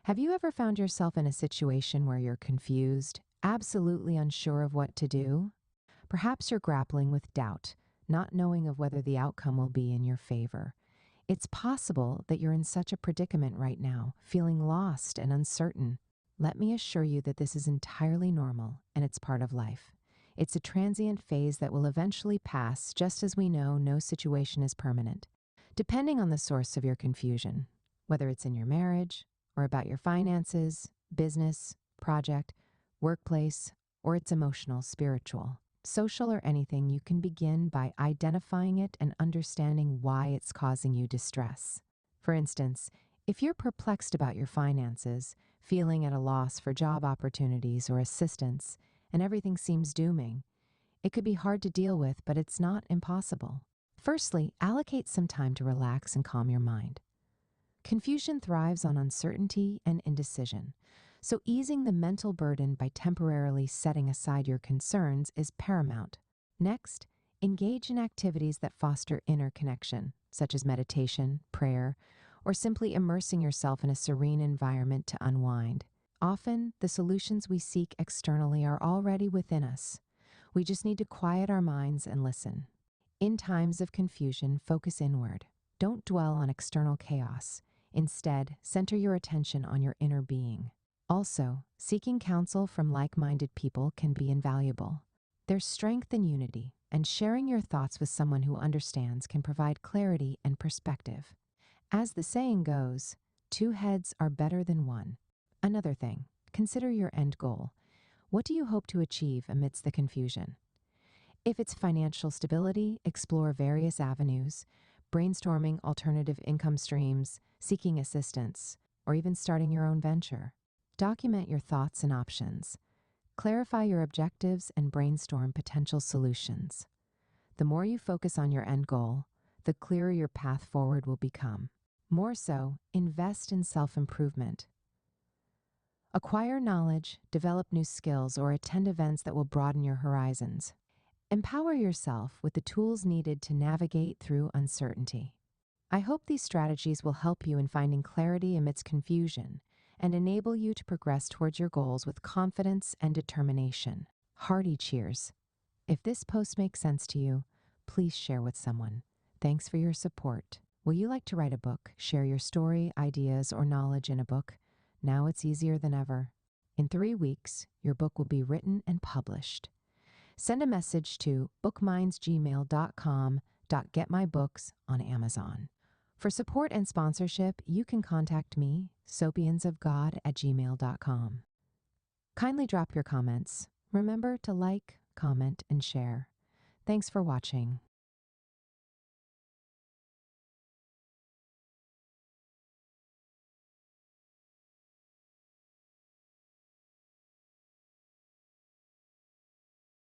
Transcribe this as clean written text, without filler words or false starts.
Have you ever found yourself in a situation where you're confused, absolutely unsure of what to do? Perhaps you're grappling with doubt, not knowing of whether the outcome will be in your favor. It's possible that you're in such a predicament right now, feeling lost and uncertain. Let me assure you that this is entirely normal and it's part of life. It's a transient phase that will eventually pass, just as we know no situation is permanent. Depending on the source of your confusion, whether it's in your marriage, or about your finances, business, project, workplace, or it's emotional, spiritual, social, or anything, you can begin by identifying it and understanding why it's causing you distress. For instance, if you're perplexed about your finances, feeling at a loss for job opportunities or assistance, and everything seems dooming, it could be hard to deal with, but it's not impossible. Firstly, allocate some time to relax and calm your mind. Confusion thrives on uncertainty and indecision, so easing the mental burden by temporarily setting aside your concerns is paramount. Next, engage in activities that foster inner connection, such as meditation, prayer, or simply immersing yourself in a serene environment to unwind. Often, the solutions we seek externally are already within us. We just need to quiet our minds and listen. In times of confusion, focus inward. Don't dwell on external chaos. Instead, center your attention on your inner being. Also, seeking counsel from like-minded people can be invaluable. There's strength in unity, and sharing your thoughts with someone who understands can provide clarity and perspective. As the saying goes, two heads are better than one. Another thing, consider your end goal. What do you hope to achieve amidst the confusion? If it's financial stability, explore various avenues, brainstorming alternative income streams, seeking assistance, or even starting your own venture. Document your thoughts and options. Clarify your objectives and brainstorm potential solutions. The more you focus on your end goal, the clearer your path forward will become. More so, invest in self-improvement. Acquire knowledge, develop new skills, or attend events that will broaden your horizons. Empower yourself with the tools needed to navigate through uncertainty. I hope these strategies will help you in finding clarity amidst confusion and enable you to progress towards your goals with confidence and determination. Hearty cheers. If this post makes sense to you, please share with someone. Thanks for your support. Will you like to write a book, share your story, ideas, or knowledge in a book? Now it's easier than ever. In 3 weeks, your book will be written and published. Send a message to bookmindsgmail.com.getmybooks on Amazon. For support and sponsorship, you can contact me, sopiansofgod@gmail.com. Kindly drop your comments. Remember to like, comment, and share. Thanks for watching.